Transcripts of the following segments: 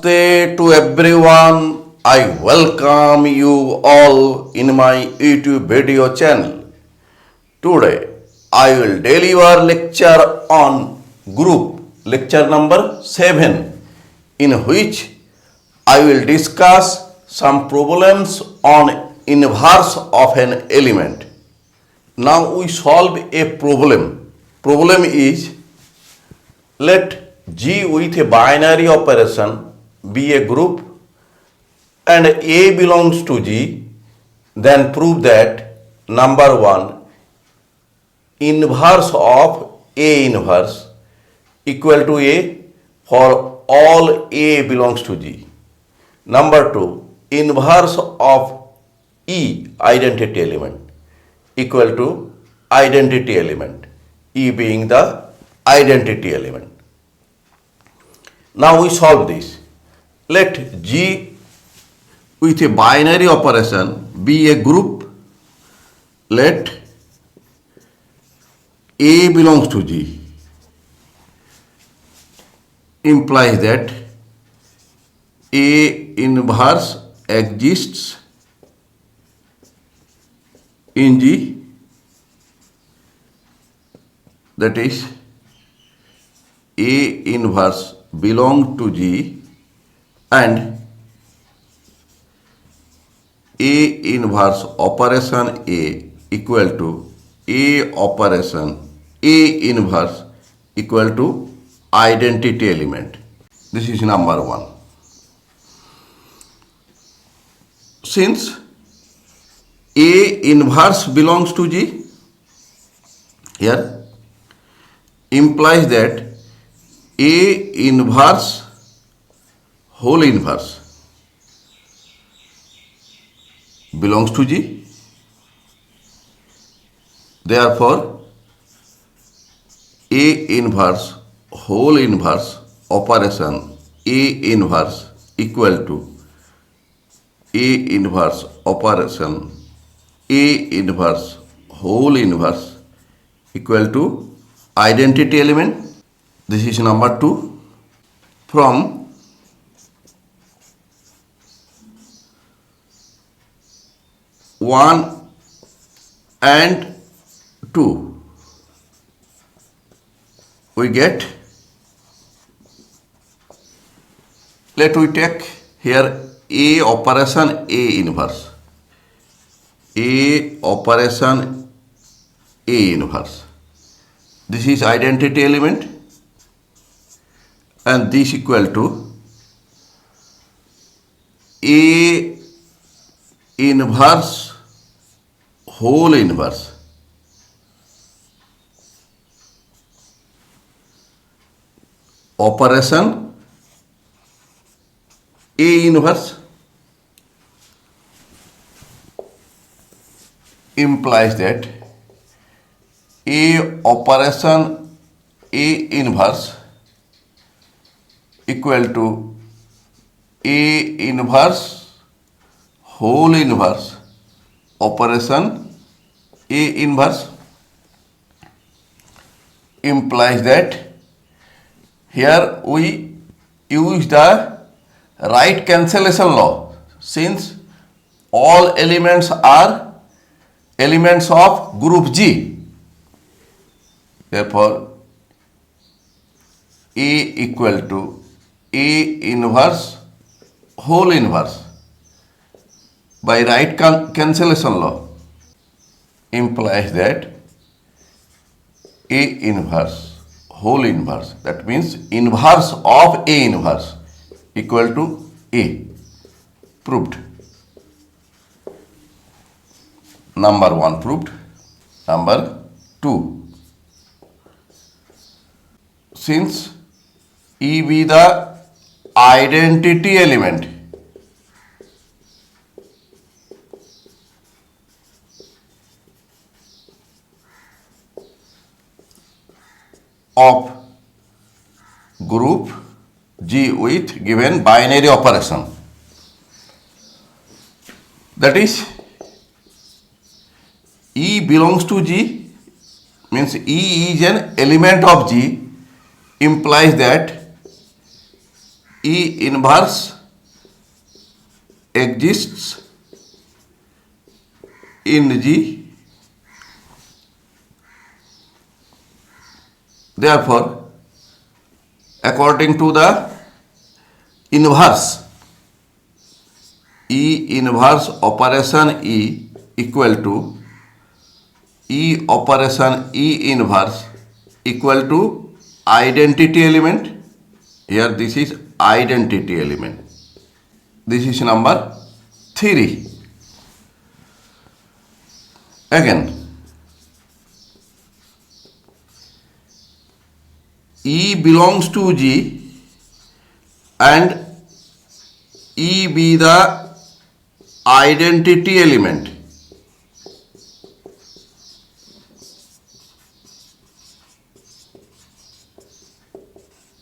Namaste to everyone. I welcome you all in my YouTube video channel. Today I will deliver lecture on group lecture number 7 in which I will discuss some problems on inverse of an element. Now we solve a problem. Problem is, let G with a binary operation be a group and A belongs to G, then prove that number 1 inverse of A inverse equal to A for all A belongs to G. Number 2 inverse of E identity element equal to identity element, E being the identity element. Now we solve this. Let G with a binary operation be a group. Let A belongs to G. Implies that A inverse exists in G. That is, A inverse belong to G and A inverse operation A equal to A operation A inverse equal to identity element. This is number 1. Since A inverse belongs to G, here implies that A inverse whole inverse belongs to G. Therefore, A inverse whole inverse operation A inverse equal to A inverse operation A inverse whole inverse equal to identity element. This is number 2. From one and 2 we get, let we take here A operation A inverse, A operation A inverse. This is identity element and this equal to A inverse whole inverse operation A inverse implies that A operation A inverse equal to A inverse whole inverse operation A inverse. Implies that here we use the right cancellation law, since all elements are elements of group G. Therefore, A equal to A inverse whole inverse by right cancellation law implies that A inverse whole inverse, that means inverse of A inverse equal to A. Proved. Number 1 proved. Number 2, since E be the identity element of group G with given binary operation, that is, E belongs to G means E is an element of G, implies that E inverse exists in G. Therefore, according to the inverse, E inverse operation E equal to E operation E inverse equal to identity element. Here this is identity element. This is number 3. Again, E belongs to G and E be the identity element.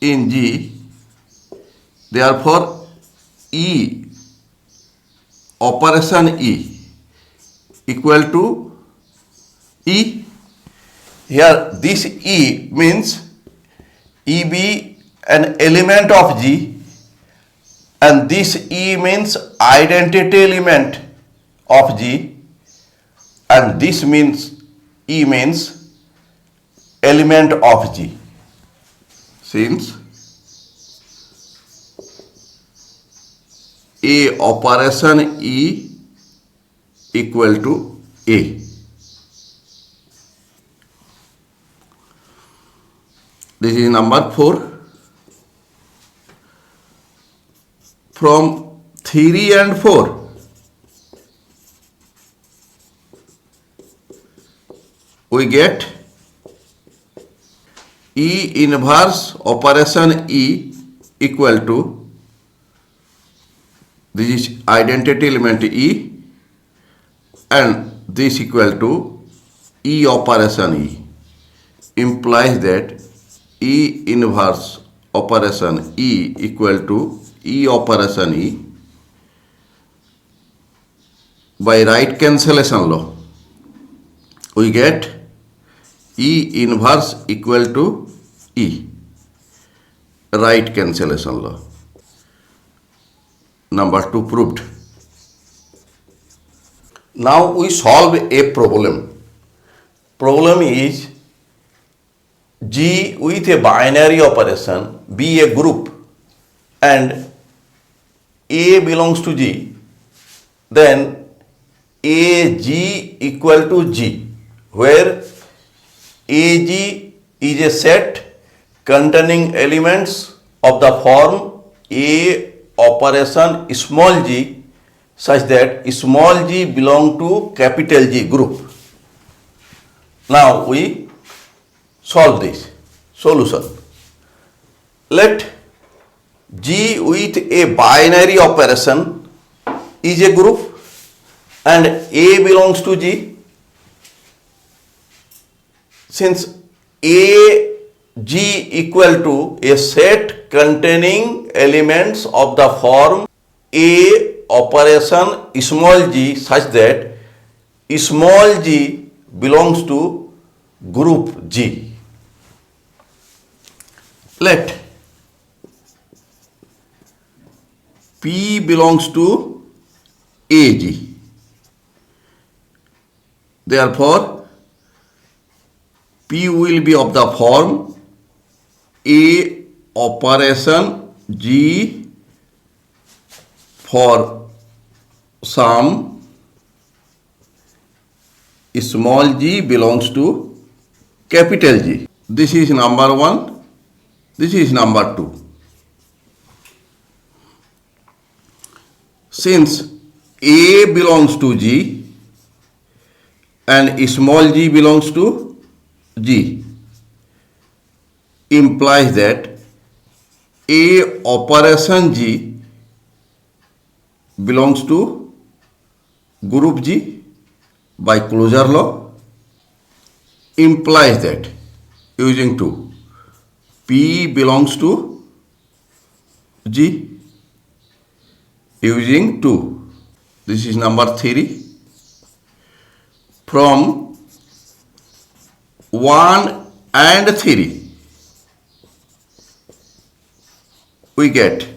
In G, therefore E operation E equal to E. Here this E means E be an element of G, and this E means identity element of G, and this means E means element of G. Since A operation E equal to A. This is number 4. From 3 and 4, we get E inverse operation E equal to, this is identity element E, and this equal to E operation E, implies that E inverse operation E equal to E operation E. By right cancellation law, we get E inverse equal to E. Right cancellation law. Number 2 proved. Now we solve a problem. Problem is G with a binary operation be a group and A belongs to G, then AG equal to G, where AG is a set containing elements of the form A operation small g such that small g belong to capital G group. Now we solve this. Solution. Let G with a binary operation is a group and A belongs to G. Since AG equal to a set containing elements of the form A operation small g such that small g belongs to group G. Let P belongs to AG. Therefore, P will be of the form A operation G for some small g belongs to capital G. This is number 1. This is number 2. Since A belongs to G and small g belongs to G, implies that A operation G belongs to group G by closure law, implies that using 2, P belongs to G using 2. This is number 3. From 1 and 3, we get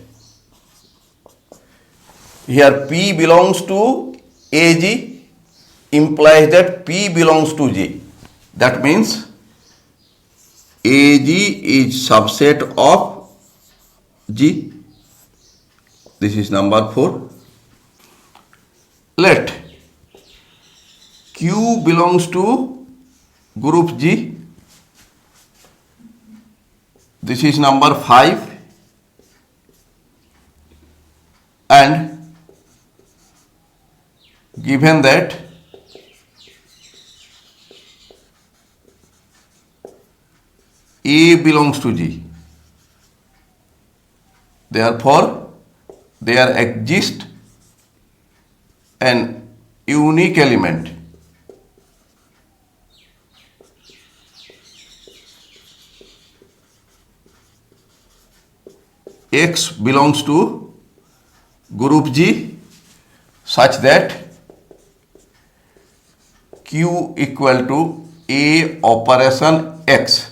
Here P belongs to AG implies that P belongs to G. That means AG is subset of G. This is number 4. Let Q belongs to group G. This is number 5. And given that A belongs to G, therefore there exists an unique element X belongs to group G such that Q equal to A operation X.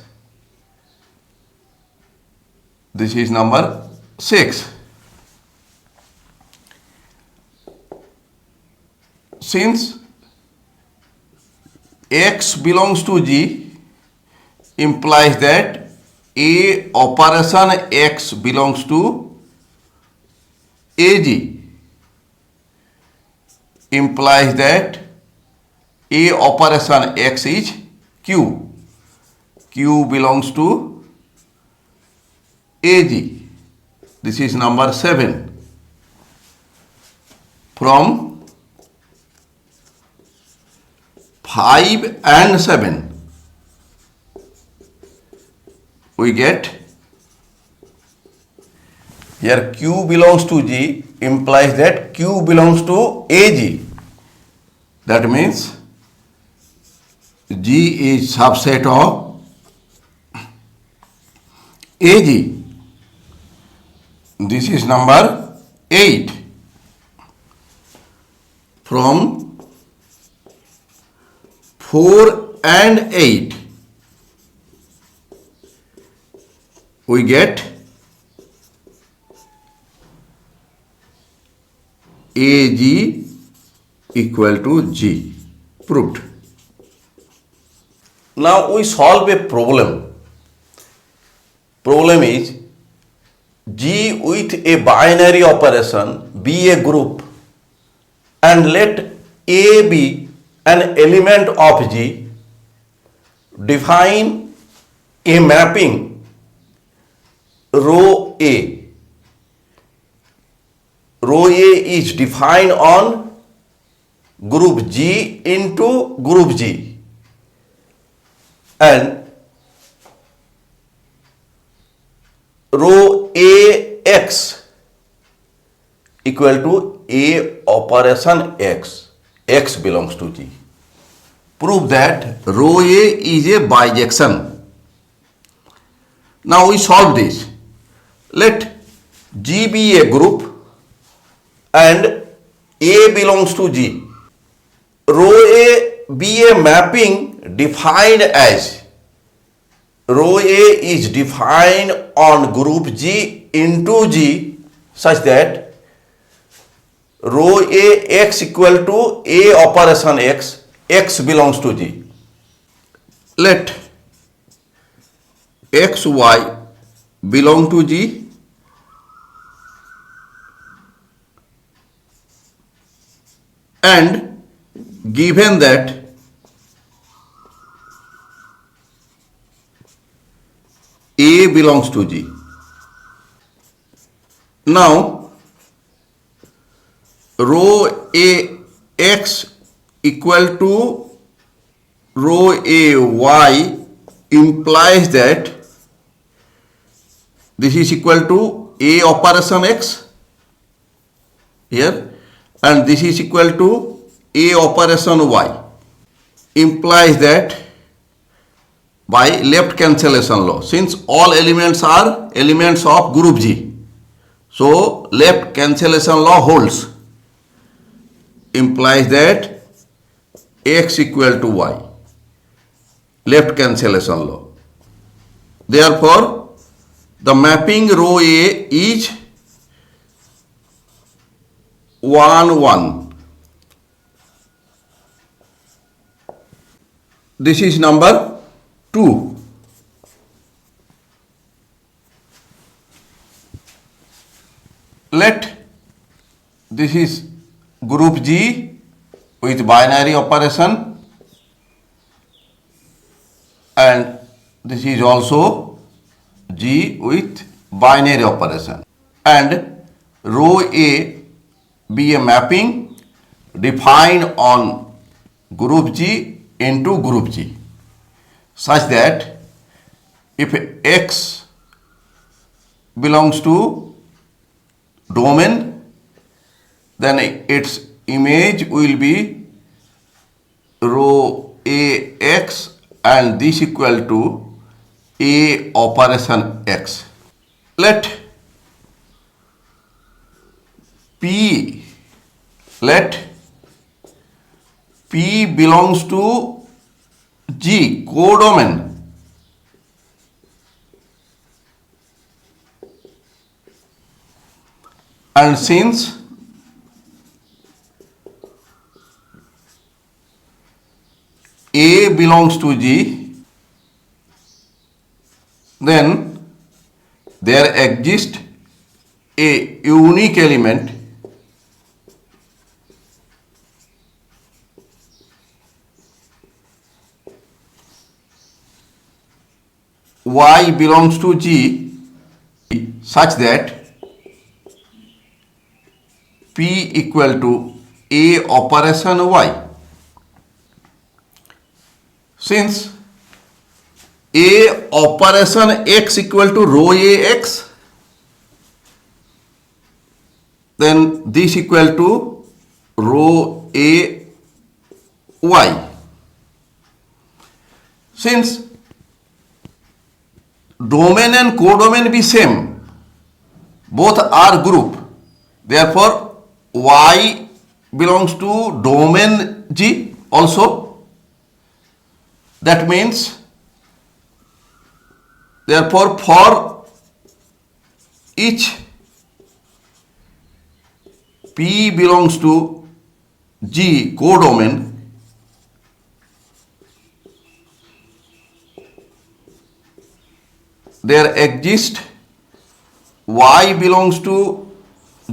This is number 6. Since X belongs to G implies that A operation X belongs to AG, implies that A operation X is Q. Q belongs to AG. This is number 7. From 5 and 7 we get here Q belongs to G implies that Q belongs to AG. That means G is subset of AG. This is number 8. From 4 and 8 we get AG equal to G. Proved. Now we solve a problem. Problem is G with a binary operation be a group and let A be an element of G. Define a mapping rho A. Rho A is defined on group G into group G, and rho AX equal to A operation X. X belongs to G. Prove that rho A is a bijection. Now we solve this. Let G be a group and A belongs to G. Rho A be a mapping defined as rho A is defined on group G into G such that rho A X equal to A operation X. X belongs to G. Let X Y belong to G and given that A belongs to G. Now rho A X equal to rho A Y implies that this is equal to A operation X here, and this is equal to A operation Y, implies that by left cancellation law, since all elements are elements of group G, so left cancellation law holds, implies that X equal to Y, left cancellation law. Therefore the mapping rho A is 1 1. This is number 2. Let this is group G with binary operation, and this is also G with binary operation, and row A be a mapping defined on group G into group G such that if X belongs to domain, then its image will be row AX and this equal to A operation X. Let P belongs to G codomain, and since A belongs to G, then there exists a unique element Y belongs to G such that P equal to A operation Y. Since A operation X equal to row AX, then this equal to row AY. Since domain and codomain be same, both are group, therefore Y belongs to domain G also. That means, therefore, for each P belongs to G codomain, there exists Y belongs to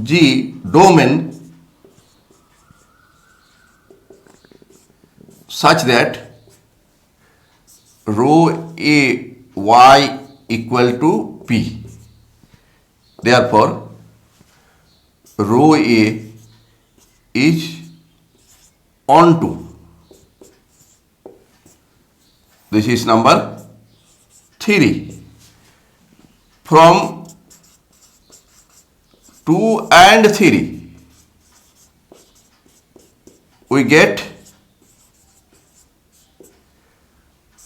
G domain such that row A Y equal to P. Therefore, row A is onto. This is number 3. From 2 and 3, we get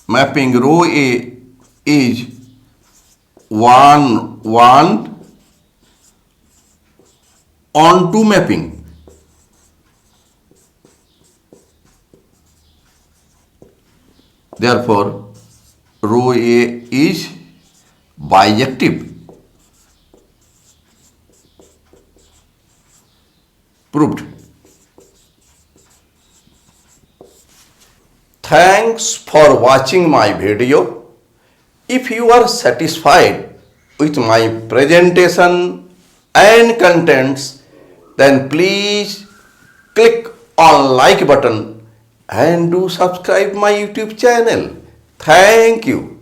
mapping row A is 1 1 onto mapping. Therefore, row A is bijective. Proved. Thanks for watching my video. If you are satisfied with my presentation and contents, then please click on like button and do subscribe my YouTube channel. Thank you.